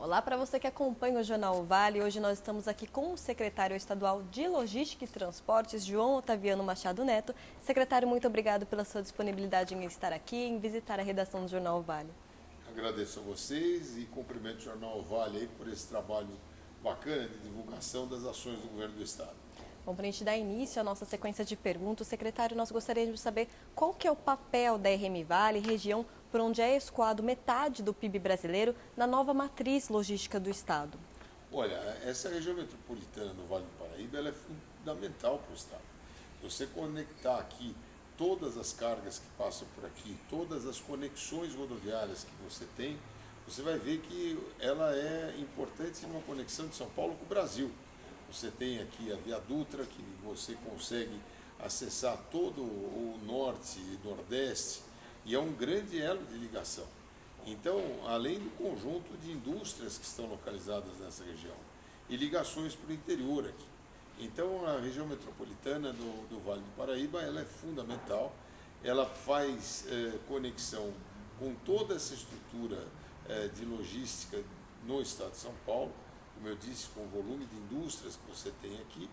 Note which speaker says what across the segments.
Speaker 1: Olá para você que acompanha o Jornal O Vale. Hoje nós estamos aqui com o secretário estadual de Logística e Transportes, João Otaviano Machado Neto. Secretário, muito obrigado pela sua disponibilidade em estar aqui, em visitar a redação do Jornal O Vale.
Speaker 2: Agradeço a vocês e cumprimento o Jornal O Vale aí por esse trabalho bacana de divulgação das ações do governo do estado.
Speaker 1: Bom, para a gente dar início à nossa sequência de perguntas, secretário, nós gostaríamos de saber qual que é o papel da RM Vale, região por onde é escoado metade do PIB brasileiro, na nova matriz logística do estado.
Speaker 2: Olha, essa região metropolitana do Vale do Paraíba ela é fundamental para o estado. Se você conectar aqui todas as cargas que passam por aqui, todas as conexões rodoviárias que você tem, você vai ver que ela é importante numa conexão de São Paulo com o Brasil. Você tem aqui a Via Dutra, que você consegue acessar todo o norte e nordeste, e é um grande elo de ligação. Então, além do conjunto de indústrias que estão localizadas nessa região, e ligações para o interior aqui. Então, a região metropolitana do Vale do Paraíba ela é fundamental, ela faz conexão com toda essa estrutura de logística no estado de São Paulo, como eu disse, com o volume de indústrias que você tem aqui,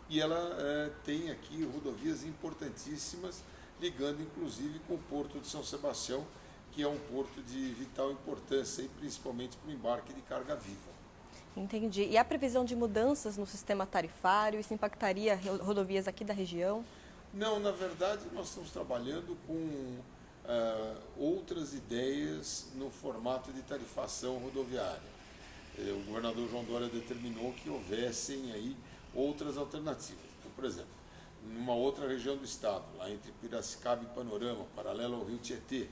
Speaker 2: e ela tem aqui rodovias importantíssimas, ligando inclusive com o Porto de São Sebastião, que é um porto de vital importância, e principalmente para o embarque de carga viva.
Speaker 1: Entendi. E a previsão de mudanças no sistema tarifário, isso impactaria rodovias aqui da região?
Speaker 2: Não, na verdade nós estamos trabalhando com outras ideias no formato de tarifação rodoviária. O governador João Dória determinou que houvessem aí outras alternativas. Então, por exemplo, numa outra região do estado, lá entre Piracicaba e Panorama, paralelo ao rio Tietê,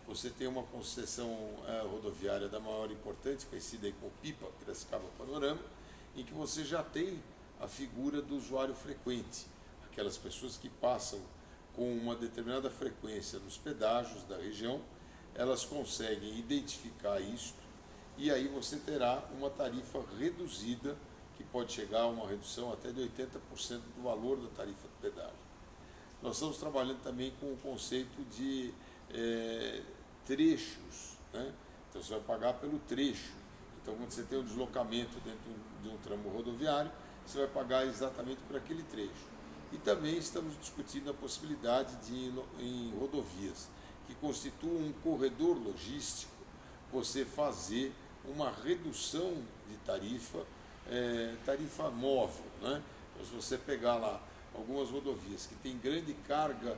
Speaker 2: você tem uma concessão rodoviária da maior importância, conhecida aí como PIPA, Piracicaba-Panorama, em que você já tem a figura do usuário frequente, aquelas pessoas que passam com uma determinada frequência nos pedágios da região, elas conseguem identificar isso, e aí você terá uma tarifa reduzida, que pode chegar a uma redução até de 80% do valor da tarifa do pedágio. Nós estamos trabalhando também com o conceito de trechos, né? Então você vai pagar pelo trecho. Então quando você tem um deslocamento dentro de um tramo rodoviário, você vai pagar exatamente por aquele trecho. E também estamos discutindo a possibilidade de, em rodovias que constituam um corredor logístico, você fazer uma redução de tarifa, tarifa móvel, né? Então, se você pegar lá algumas rodovias que têm grande carga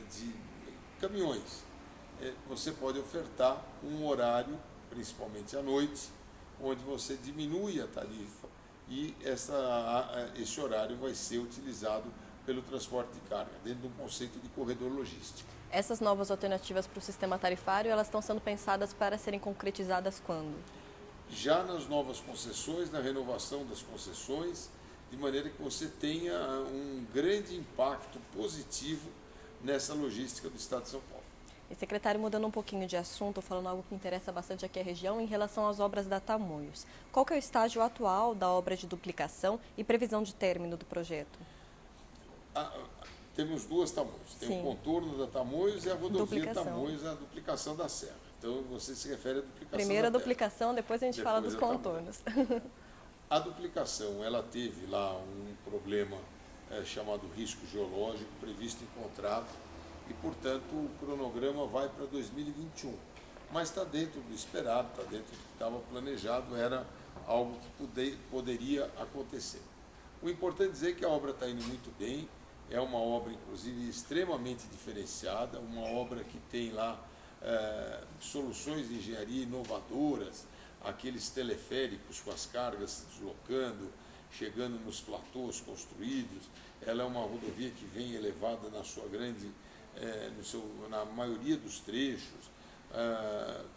Speaker 2: de caminhões, você pode ofertar um horário, principalmente à noite, onde você diminui a tarifa e esse horário vai ser utilizado pelo transporte de carga, dentro de um conceito de corredor logístico.
Speaker 1: Essas novas alternativas para o sistema tarifário, elas estão sendo pensadas para serem concretizadas quando?
Speaker 2: Já nas novas concessões, na renovação das concessões, de maneira que você tenha um grande impacto positivo nessa logística do estado de São Paulo.
Speaker 1: E secretário, mudando um pouquinho de assunto, falando algo que interessa bastante aqui a região, em relação às obras da Tamoios. Qual que é o estágio atual da obra de duplicação e previsão de término do projeto?
Speaker 2: Temos duas Tamoios. Tem o contorno da Tamoios e a rodovia Tamoios, a duplicação da serra. Então você se refere à duplicação.
Speaker 1: Primeiro a duplicação, depois a gente fala dos contornos.
Speaker 2: A duplicação, ela teve lá um problema chamado risco geológico previsto em contrato e, portanto, o cronograma vai para 2021. Mas está dentro do esperado, está dentro do que estava planejado, era algo que poderia acontecer. O importante é dizer que a obra está indo muito bem, é uma obra, inclusive, extremamente diferenciada, uma obra que tem lá soluções de engenharia inovadoras, aqueles teleféricos com as cargas se deslocando, chegando nos platôs construídos. Ela é uma rodovia que vem elevada na sua grande, na maioria dos trechos,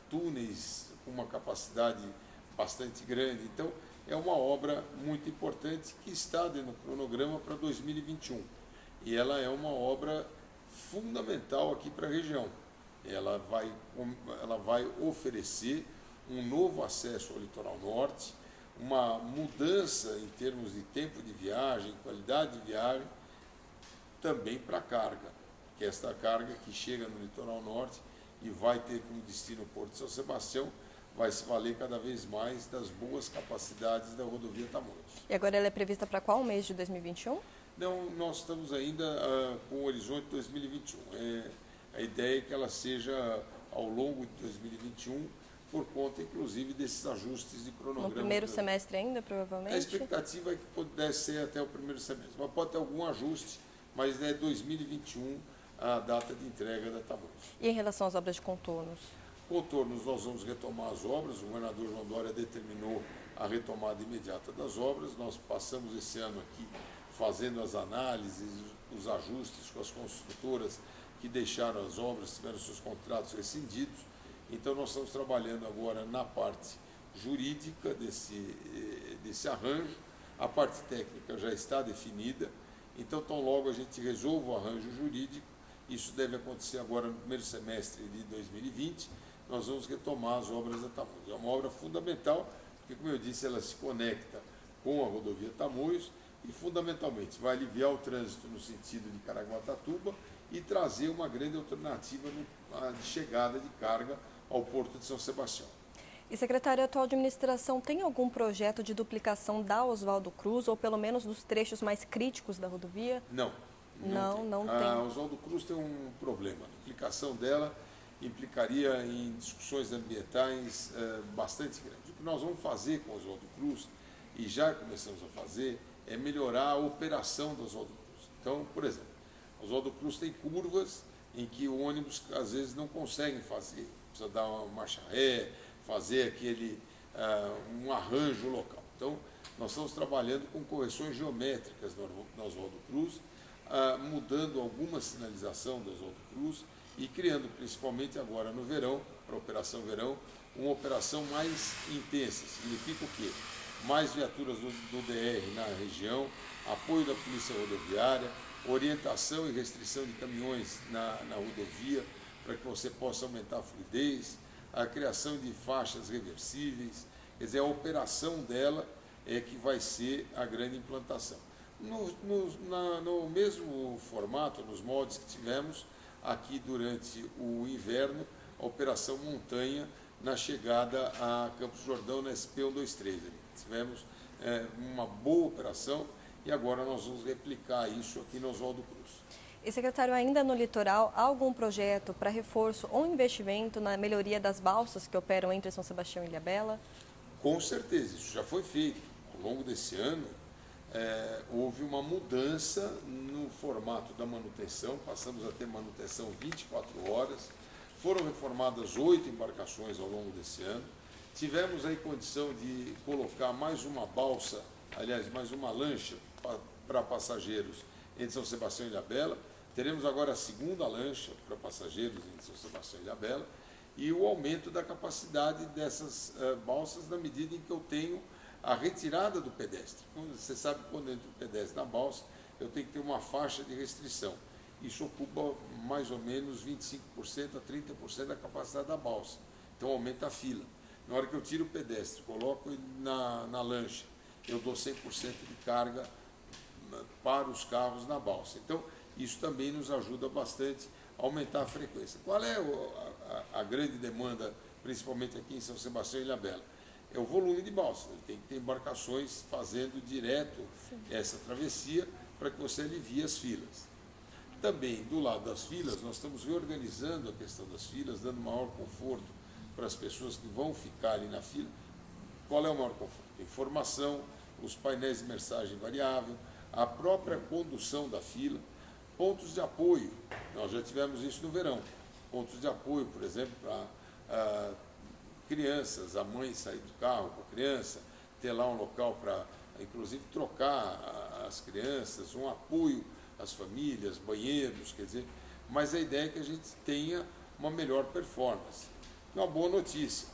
Speaker 2: túneis com uma capacidade bastante grande. Então, é uma obra muito importante que está dentro do cronograma para 2021. E ela é uma obra fundamental aqui para a região. Ela vai oferecer um novo acesso ao litoral norte, uma mudança em termos de tempo de viagem, qualidade de viagem, também para a carga, que é esta carga que chega no litoral norte e vai ter como destino o Porto de São Sebastião, vai se valer cada vez mais das boas capacidades da rodovia Tamoios.
Speaker 1: E agora ela é prevista para qual mês de 2021?
Speaker 2: Não, nós estamos ainda com o horizonte 2021. A ideia é que ela seja ao longo de 2021, por conta, inclusive, desses ajustes de cronograma.
Speaker 1: No primeiro semestre ainda, provavelmente?
Speaker 2: A expectativa é que pudesse ser até o primeiro semestre, mas pode ter algum ajuste, mas é 2021 a data de entrega da Tamoios.
Speaker 1: E em relação às obras de contornos?
Speaker 2: Contornos, nós vamos retomar as obras, o governador João Dória determinou a retomada imediata das obras, nós passamos esse ano aqui fazendo as análises, os ajustes com as construtoras que deixaram as obras, tiveram seus contratos rescindidos, então nós estamos trabalhando agora na parte jurídica desse arranjo, a parte técnica já está definida, então tão logo a gente resolva o arranjo jurídico, isso deve acontecer agora no primeiro semestre de 2020, nós vamos retomar as obras da Tamoios. É uma obra fundamental, porque, como eu disse, ela se conecta com a rodovia Tamoios e, fundamentalmente, vai aliviar o trânsito no sentido de Caraguatatuba e trazer uma grande alternativa de chegada de carga ao Porto de São Sebastião.
Speaker 1: E, secretário, a atual administração tem algum projeto de duplicação da Oswaldo Cruz, ou pelo menos dos trechos mais críticos da rodovia?
Speaker 2: Não tem. A Oswaldo Cruz tem um problema. A duplicação dela implicaria em discussões ambientais bastante grandes. O que nós vamos fazer com a Oswaldo Cruz, e já começamos a fazer, é melhorar a operação da Oswaldo Cruz. Então, por exemplo, a Oswaldo Cruz tem curvas em que o ônibus às vezes não consegue fazer, precisa dar uma marcha ré, fazer um arranjo local. Então, nós estamos trabalhando com correções geométricas na Oswaldo Cruz, mudando alguma sinalização da Oswaldo Cruz e criando, principalmente agora no verão, para a Operação Verão, uma operação mais intensa. Significa o quê? Mais viaturas do DR na região, apoio da Polícia Rodoviária, orientação e restrição de caminhões na rodovia, para que você possa aumentar a fluidez, a criação de faixas reversíveis, quer dizer, a operação dela é que vai ser a grande implantação. No mesmo formato, nos moldes que tivemos aqui durante o inverno, a Operação Montanha, na chegada a Campos do Jordão, na SP-123. Tivemos uma boa operação e agora nós vamos replicar isso aqui no Oswaldo Cruz.
Speaker 1: E, secretário, ainda no litoral, há algum projeto para reforço ou investimento na melhoria das balsas que operam entre São Sebastião e Ilhabela?
Speaker 2: Com certeza, isso já foi feito. Ao longo desse ano, houve uma mudança no formato da manutenção, passamos a ter manutenção 24 horas, foram reformadas 8 embarcações ao longo desse ano, tivemos aí condição de colocar mais uma balsa, aliás, mais uma lancha para passageiros entre São Sebastião e Ilhabela, teremos agora a segunda lancha para passageiros entre São Sebastião e Ilhabela, e o aumento da capacidade dessas balsas na medida em que eu tenho a retirada do pedestre. Você sabe que quando entra o pedestre na balsa, eu tenho que ter uma faixa de restrição. Isso ocupa mais ou menos 25% a 30% da capacidade da balsa. Então aumenta a fila. Na hora que eu tiro o pedestre, coloco ele na lancha, eu dou 100% de carga para os carros na balsa. Então isso também nos ajuda bastante a aumentar a frequência. Qual é a grande demanda, principalmente aqui em São Sebastião e Ilhabela? É o volume de balsas. Tem que ter embarcações fazendo direto essa travessia para que você alivie as filas. Também, do lado das filas, nós estamos reorganizando a questão das filas, dando maior conforto para as pessoas que vão ficar ali na fila. Qual é o maior conforto? Informação, os painéis de mensagem variável, a própria condução da fila, pontos de apoio. Nós já tivemos isso no verão. Pontos de apoio, por exemplo, para crianças, a mãe sair do carro com a criança, ter lá um local para, inclusive, trocar as crianças, um apoio às famílias, banheiros, quer dizer, mas a ideia é que a gente tenha uma melhor performance. Uma boa notícia,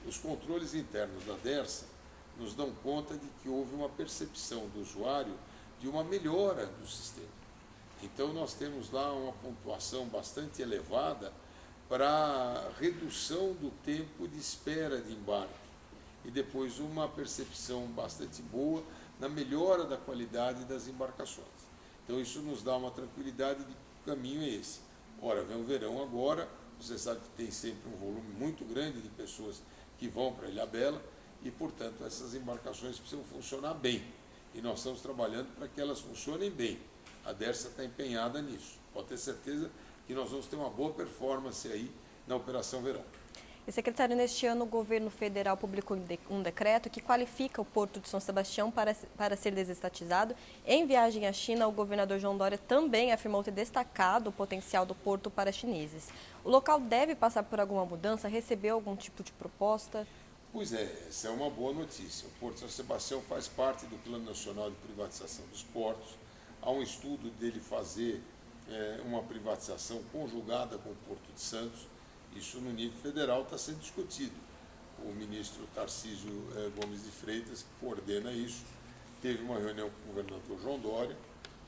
Speaker 2: os controles internos da DERSA nos dão conta de que houve uma percepção do usuário de uma melhora do sistema. Então nós temos lá uma pontuação bastante elevada para redução do tempo de espera de embarque e depois uma percepção bastante boa na melhora da qualidade das embarcações. Então isso nos dá uma tranquilidade de que o caminho é esse. Ora, vem o verão agora, você sabe que tem sempre um volume muito grande de pessoas que vão para Ilhabela e, portanto, essas embarcações precisam funcionar bem. E nós estamos trabalhando para que elas funcionem bem. A Dersa está empenhada nisso. Pode ter certeza que nós vamos ter uma boa performance aí na Operação Verão.
Speaker 1: E, secretário, neste ano o governo federal publicou um decreto que qualifica o Porto de São Sebastião para ser desestatizado. Em viagem à China, o governador João Dória também afirmou ter destacado o potencial do porto para chineses. O local deve passar por alguma mudança? Recebeu algum tipo de proposta?
Speaker 2: Pois é, essa é uma boa notícia. O Porto de São Sebastião faz parte do Plano Nacional de Privatização dos Portos. Há um estudo dele fazer uma privatização conjugada com o Porto de Santos. Isso no nível federal está sendo discutido. O ministro Tarcísio Gomes de Freitas, que coordena isso, teve uma reunião com o governador João Dória,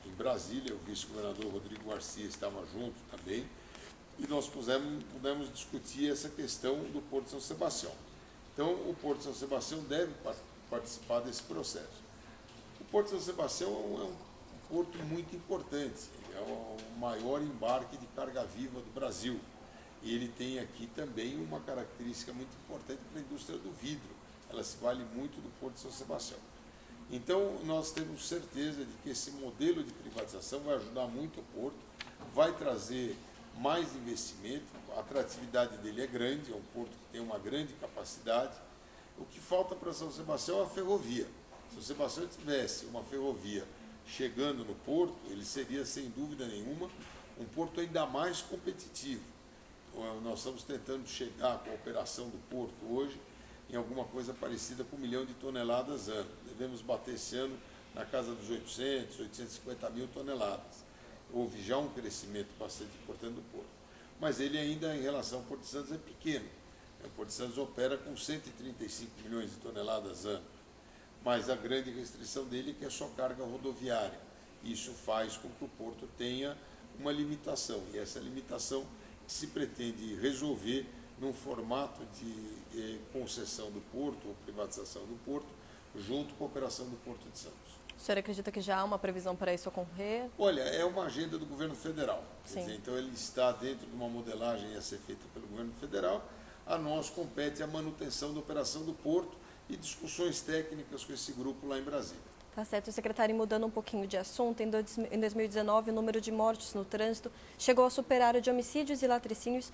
Speaker 2: em Brasília, o vice-governador Rodrigo Garcia estava junto também, e nós pudemos discutir essa questão do Porto de São Sebastião. Então, o Porto de São Sebastião deve participar desse processo. O Porto de São Sebastião é um porto muito importante, é o maior embarque de carga viva do Brasil. E ele tem aqui também uma característica muito importante para a indústria do vidro. Ela se vale muito do Porto de São Sebastião. Então, nós temos certeza de que esse modelo de privatização vai ajudar muito o Porto, vai trazer mais investimento, a atratividade dele é grande, é um porto que tem uma grande capacidade. O que falta para São Sebastião é a ferrovia. Se São Sebastião tivesse uma ferrovia chegando no porto, ele seria, sem dúvida nenhuma, um porto ainda mais competitivo. Nós estamos tentando chegar com a operação do porto hoje em alguma coisa parecida com 1 milhão de toneladas ano. Devemos bater esse ano na casa dos 850 mil toneladas. Houve já um crescimento bastante importante do porto. Mas ele ainda, em relação ao Porto de Santos, é pequeno. O Porto de Santos opera com 135 milhões de toneladas ano. Mas a grande restrição dele é que é só carga rodoviária. Isso faz com que o porto tenha uma limitação. E essa limitação se pretende resolver num formato de concessão do porto ou privatização do porto, junto com a operação do Porto de Santos.
Speaker 1: O senhor acredita que já há uma previsão para isso ocorrer?
Speaker 2: Olha, é uma agenda do governo federal.
Speaker 1: Sim.
Speaker 2: Dizer, então ele está dentro de uma modelagem a ser feita pelo governo federal. A nós compete a manutenção da operação do porto e discussões técnicas com esse grupo lá em Brasília.
Speaker 1: Tá certo, secretário, mudando um pouquinho de assunto, em 2019 o número de mortes no trânsito chegou a superar o de homicídios e latrocínios,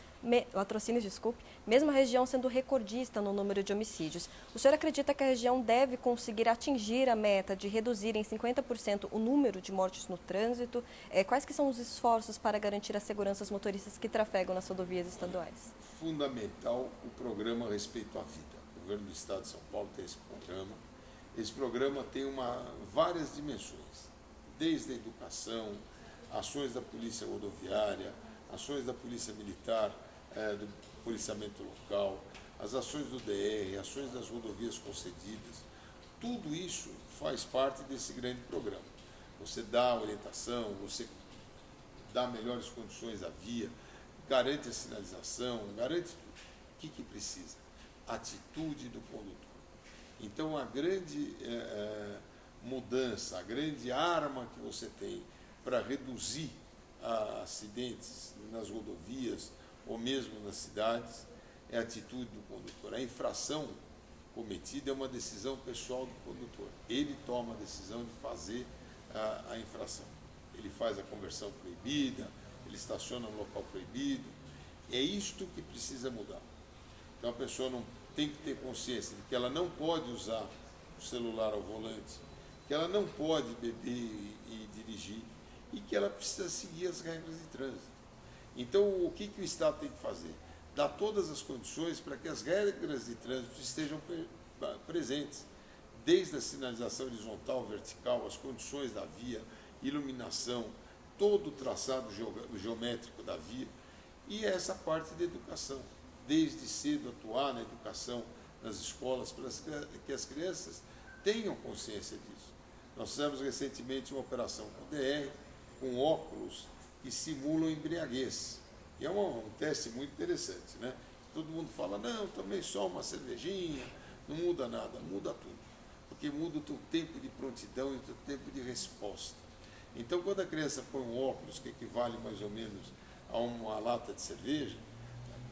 Speaker 1: mesmo a região sendo recordista no número de homicídios. O senhor acredita que a região deve conseguir atingir a meta de reduzir em 50% o número de mortes no trânsito? Quais que são os esforços para garantir a segurança aos motoristas que trafegam nas rodovias estaduais?
Speaker 2: Fundamental o programa Respeito à Vida. O governo do Estado de São Paulo tem esse programa. Esse programa tem várias dimensões, desde a educação, ações da polícia rodoviária, ações da polícia militar, do policiamento local, as ações do DR, ações das rodovias concedidas. Tudo isso faz parte desse grande programa. Você dá orientação, você dá melhores condições à via, garante a sinalização, garante tudo. O que precisa? Atitude do condutor. Então, a grande mudança, a grande arma que você tem para reduzir acidentes nas rodovias ou mesmo nas cidades é a atitude do condutor. A infração cometida é uma decisão pessoal do condutor. Ele toma a decisão de fazer a infração. Ele faz a conversão proibida, ele estaciona no local proibido. É isto que precisa mudar. Então, a pessoa não tem que ter consciência de que ela não pode usar o celular ao volante, que ela não pode beber e dirigir e que ela precisa seguir as regras de trânsito. Então, o que o Estado tem que fazer? Dar todas as condições para que as regras de trânsito estejam presentes, desde a sinalização horizontal, vertical, as condições da via, iluminação, todo o traçado geométrico da via e essa parte da educação. Desde cedo atuar na educação nas escolas para que as crianças tenham consciência disso. Nós fizemos recentemente uma operação com o DR, com óculos que simulam embriaguez. E é um teste muito interessante, né? Todo mundo fala, não, também só uma cervejinha, não muda nada, muda tudo. Porque muda o teu tempo de prontidão e o teu tempo de resposta. Então, quando a criança põe um óculos que equivale mais ou menos a uma lata de cerveja,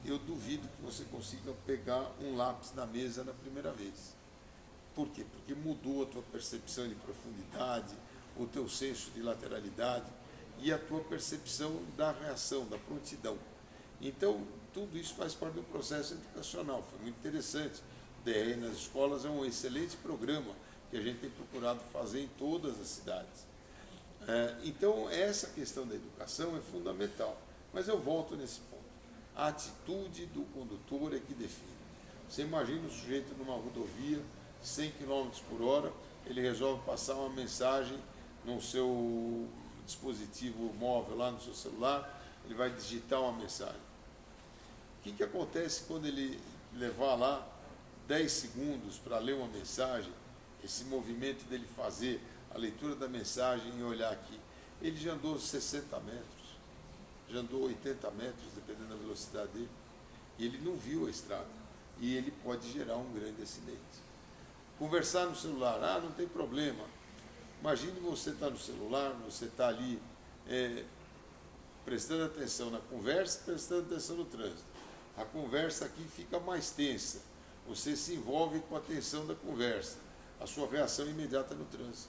Speaker 2: eu duvido que você consiga pegar um lápis na mesa na primeira vez. Por quê? Porque mudou a tua percepção de profundidade, o teu senso de lateralidade e a tua percepção da reação, da prontidão. Então, tudo isso faz parte do processo educacional. Foi muito interessante. O DR nas escolas é um excelente programa que a gente tem procurado fazer em todas as cidades. Então, essa questão da educação é fundamental. Mas eu volto nesse ponto. A atitude do condutor é que define. Você imagina o sujeito numa rodovia, 100 km por hora, ele resolve passar uma mensagem no seu dispositivo móvel, lá no seu celular, ele vai digitar uma mensagem. O que acontece quando ele levar lá 10 segundos para ler uma mensagem, esse movimento dele fazer a leitura da mensagem e olhar aqui? Ele já andou 60 metros, já andou 80 metros, dependendo da velocidade dele, e ele não viu a estrada, e ele pode gerar um grande acidente. Conversar no celular, não tem problema. Imagine você estar no celular, você está ali prestando atenção na conversa, prestando atenção no trânsito. A conversa aqui fica mais tensa, você se envolve com a tensão da conversa, a sua reação imediata no trânsito.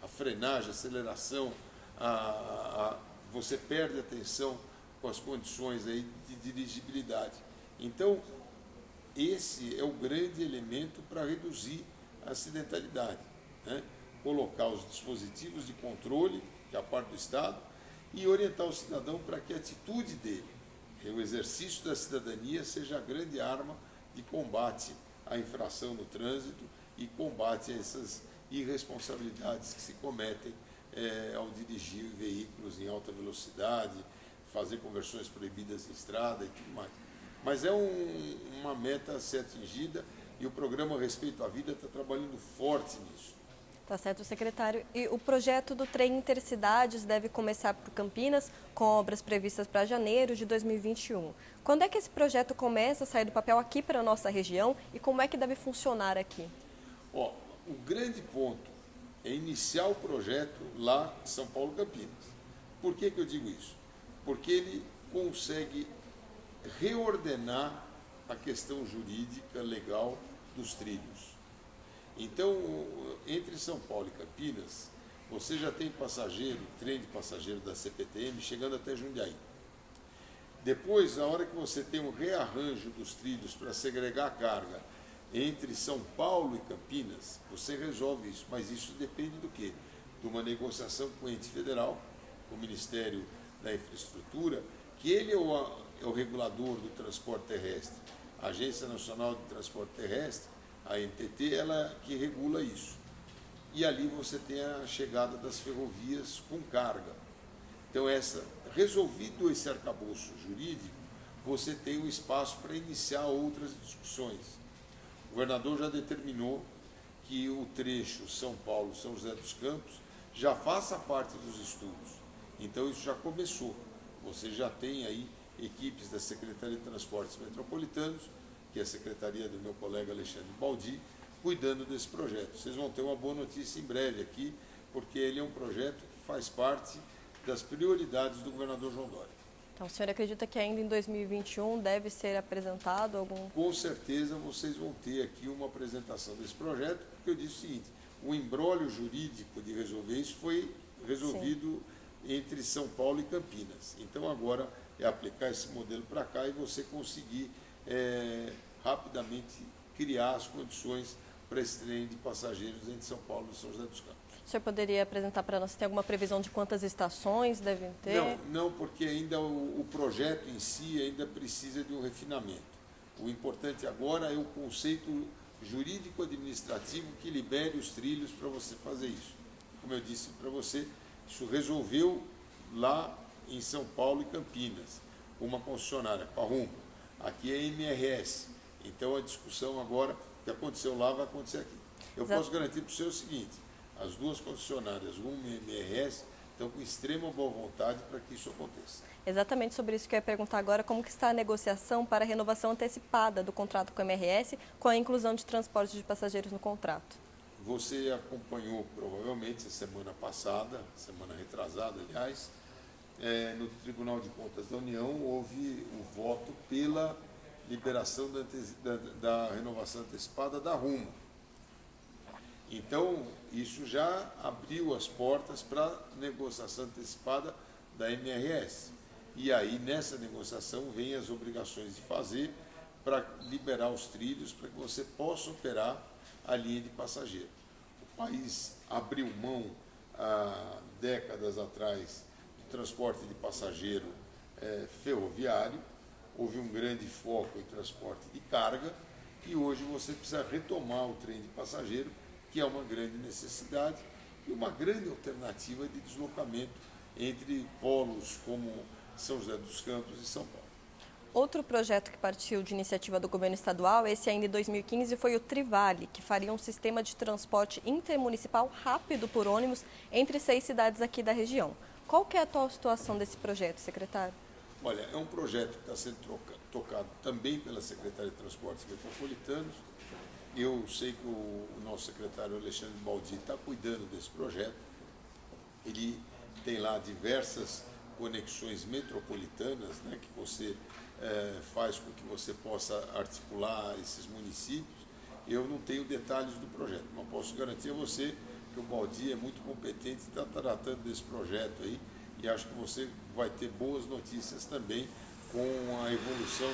Speaker 2: A frenagem, a aceleração, você perde a atenção com as condições aí de dirigibilidade. Então, esse é o grande elemento para reduzir a acidentalidade, né? Colocar os dispositivos de controle, que é a parte do Estado, e orientar o cidadão para que a atitude dele, o exercício da cidadania, seja a grande arma de combate à infração no trânsito e combate a essas irresponsabilidades que se cometem ao dirigir veículos em alta velocidade, fazer conversões proibidas em estrada e tudo mais. Mas é uma meta a ser atingida e o programa Respeito à Vida está trabalhando forte nisso.
Speaker 1: Tá certo, secretário. E o projeto do trem Intercidades deve começar por Campinas, com obras previstas para janeiro de 2021. Quando é que esse projeto começa a sair do papel aqui para a nossa região e como é que deve funcionar aqui?
Speaker 2: O grande ponto é iniciar o projeto lá em São Paulo, Campinas. Por que eu digo isso? Porque ele consegue reordenar a questão jurídica, legal dos trilhos. Então, entre São Paulo e Campinas, você já tem trem de passageiro da CPTM chegando até Jundiaí. Depois, na hora que você tem um rearranjo dos trilhos para segregar a carga entre São Paulo e Campinas, você resolve isso. Mas isso depende do quê? De uma negociação com o ente federal, com o Ministério da Infraestrutura, que ele é o regulador do transporte terrestre. A Agência Nacional de Transporte Terrestre, a ANTT, ela que regula isso. E ali você tem a chegada das ferrovias com carga. Então, resolvido esse arcabouço jurídico, você tem um espaço para iniciar outras discussões. O governador já determinou que o trecho São Paulo-São José dos Campos já faça parte dos estudos. Então, isso já começou. Você já tem aí equipes da Secretaria de Transportes Metropolitanos, que é a secretaria do meu colega Alexandre Baldi, cuidando desse projeto. Vocês vão ter uma boa notícia em breve aqui, porque ele é um projeto que faz parte das prioridades do governador João Dória.
Speaker 1: Então, o senhor acredita que ainda em 2021 deve ser apresentado algum...
Speaker 2: Com certeza vocês vão ter aqui uma apresentação desse projeto, porque eu disse o seguinte, o imbróglio jurídico de resolver isso foi resolvido entre São Paulo e Campinas. Então, agora é aplicar esse modelo para cá e você conseguir rapidamente criar as condições para esse trem de passageiros entre São Paulo e São José dos Campos.
Speaker 1: O senhor poderia apresentar para nós, tem alguma previsão de quantas estações devem ter?
Speaker 2: Não, porque ainda o projeto em si ainda precisa de um refinamento. O importante agora é o conceito jurídico-administrativo que libere os trilhos para você fazer isso. Como eu disse para você, isso resolveu lá em São Paulo e Campinas, uma concessionária, Parrum. Aqui é MRS. Então a discussão agora, o que aconteceu lá, vai acontecer aqui. Eu posso garantir para o senhor o seguinte, as duas concessionárias, Rumo e MRS, estão com extrema boa vontade para que isso aconteça.
Speaker 1: Exatamente sobre isso que eu ia perguntar agora, como que está a negociação para a renovação antecipada do contrato com a MRS, com a inclusão de transporte de passageiros no contrato?
Speaker 2: Você acompanhou provavelmente a semana passada, semana retrasada, aliás, no Tribunal de Contas da União houve o voto pela liberação da renovação antecipada da Rumo. Então, isso já abriu as portas para a negociação antecipada da MRS. E aí, nessa negociação, vem as obrigações de fazer para liberar os trilhos, para que você possa operar a linha de passageiro. O país abriu mão, há décadas atrás, do transporte de passageiro ferroviário, houve um grande foco em transporte de carga, e hoje você precisa retomar o trem de passageiro, que é uma grande necessidade e uma grande alternativa de deslocamento entre polos como São José dos Campos e São Paulo.
Speaker 1: Outro projeto que partiu de iniciativa do governo estadual, esse ainda em 2015, foi o Trivale, que faria um sistema de transporte intermunicipal rápido por ônibus entre 6 cidades aqui da região. Qual que é a atual situação desse projeto, secretário?
Speaker 2: Olha, é um projeto que está sendo tocado também pela Secretaria de Transportes Metropolitanos. Eu sei que o nosso secretário Alexandre Baldi está cuidando desse projeto. Ele tem lá diversas conexões metropolitanas, né, que você faz com que você possa articular esses municípios. Eu não tenho detalhes do projeto, mas posso garantir a você que o Baldi é muito competente e está tratando desse projeto aí, e acho que você vai ter boas notícias também com a evolução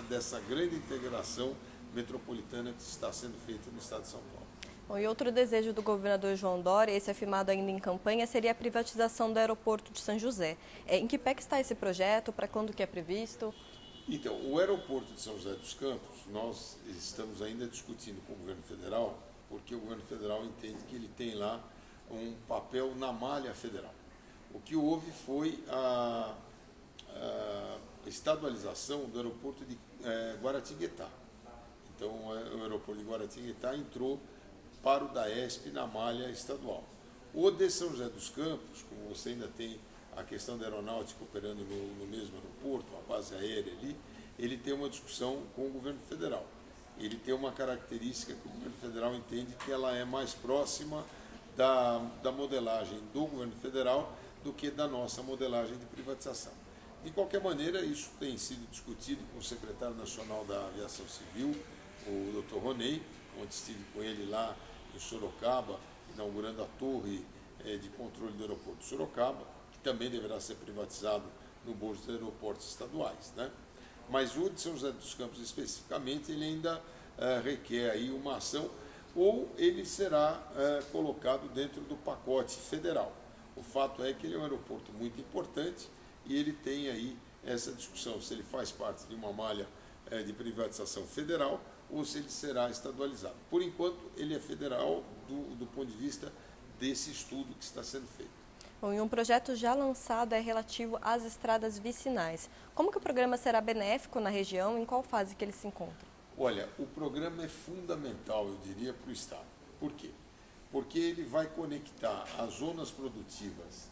Speaker 2: dessa grande integração metropolitana que está sendo feita no estado de São Paulo.
Speaker 1: Bom, e outro desejo do governador João Dória, esse afirmado ainda em campanha, seria a privatização do aeroporto de São José. Em que pé que está esse projeto? Para quando que é previsto?
Speaker 2: Então, o aeroporto de São José dos Campos, nós estamos ainda discutindo com o governo federal, porque o governo federal entende que ele tem lá um papel na malha federal. O que houve foi a estadualização do aeroporto de Guaratinguetá. Então, o aeroporto de Guaratinguetá entrou para o DAESP na malha estadual. O de São José dos Campos, como você ainda tem a questão da aeronáutica operando no mesmo aeroporto, a base aérea ali, ele tem uma discussão com o governo federal. Ele tem uma característica que o governo federal entende que ela é mais próxima da modelagem do governo federal do que da nossa modelagem de privatização. De qualquer maneira, isso tem sido discutido com o secretário nacional da Aviação Civil, o Dr. Roney, onde estive com ele lá em Sorocaba, inaugurando a torre de controle do aeroporto de Sorocaba, que também deverá ser privatizado no bojo dos aeroportos estaduais, né? Mas o de São José dos Campos, especificamente, ele ainda requer aí uma ação, ou ele será colocado dentro do pacote federal. O fato é que ele é um aeroporto muito importante e ele tem aí essa discussão, se ele faz parte de uma malha de privatização federal ou se ele será estadualizado. Por enquanto, ele é federal do ponto de vista desse estudo que está sendo feito.
Speaker 1: Bom, e um projeto já lançado é relativo às estradas vicinais. Como que o programa será benéfico na região e em qual fase que ele se encontra?
Speaker 2: Olha, o programa é fundamental, eu diria, para o Estado. Por quê? Porque ele vai conectar as zonas produtivas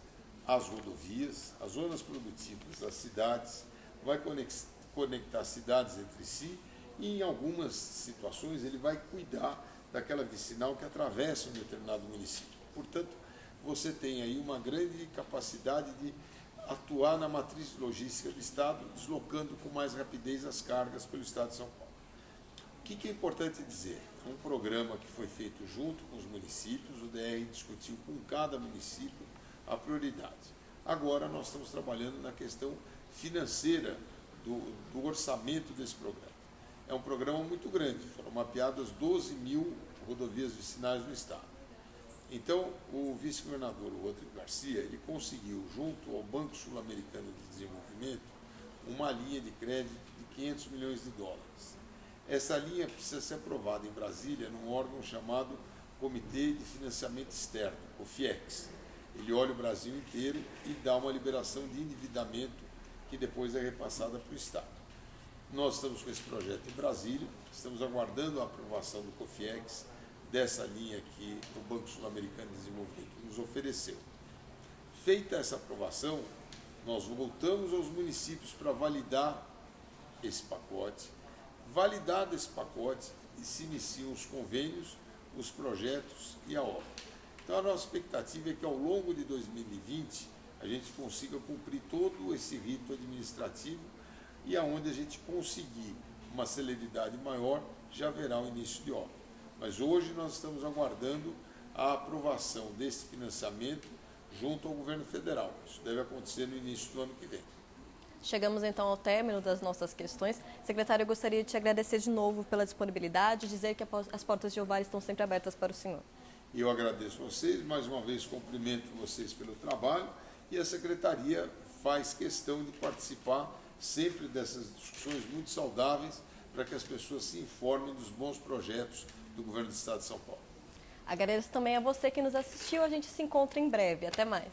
Speaker 2: às rodovias, as zonas produtivas às cidades, vai conectar as cidades entre si e, em algumas situações, ele vai cuidar daquela vicinal que atravessa um determinado município. Portanto, você tem aí uma grande capacidade de atuar na matriz logística do Estado, deslocando com mais rapidez as cargas pelo Estado de São Paulo. O que é importante dizer? É um programa que foi feito junto com os municípios, o DR discutiu com cada município a prioridade. Agora nós estamos trabalhando na questão financeira do orçamento desse programa. É um programa muito grande, foram mapeadas 12.000 rodovias vicinais no Estado. Então, o vice-governador Rodrigo Garcia, ele conseguiu, junto ao Banco Sul-Americano de Desenvolvimento, uma linha de crédito de 500 milhões de dólares. Essa linha precisa ser aprovada em Brasília, num órgão chamado Comitê de Financiamento Externo, o FIEX. Ele olha o Brasil inteiro e dá uma liberação de endividamento que depois é repassada para o Estado. Nós estamos com esse projeto em Brasília, estamos aguardando a aprovação do COFIEX, dessa linha que o Banco Sul-Americano de Desenvolvimento nos ofereceu. Feita essa aprovação, nós voltamos aos municípios para validar esse pacote. Validado esse pacote, e se iniciam os convênios, os projetos e a obra. Então, a nossa expectativa é que ao longo de 2020 a gente consiga cumprir todo esse rito administrativo e aonde a gente conseguir uma celeridade maior, já haverá o início de obra. Mas hoje nós estamos aguardando a aprovação desse financiamento junto ao governo federal. Isso deve acontecer no início do ano que vem.
Speaker 1: Chegamos então ao término das nossas questões. Secretário, eu gostaria de te agradecer de novo pela disponibilidade e dizer que as portas de Ovares estão sempre abertas para o senhor.
Speaker 2: Eu agradeço a vocês, mais uma vez cumprimento vocês pelo trabalho e a Secretaria faz questão de participar sempre dessas discussões muito saudáveis para que as pessoas se informem dos bons projetos do Governo do Estado de São Paulo.
Speaker 1: Agradeço também a você que nos assistiu. A gente se encontra em breve. Até mais.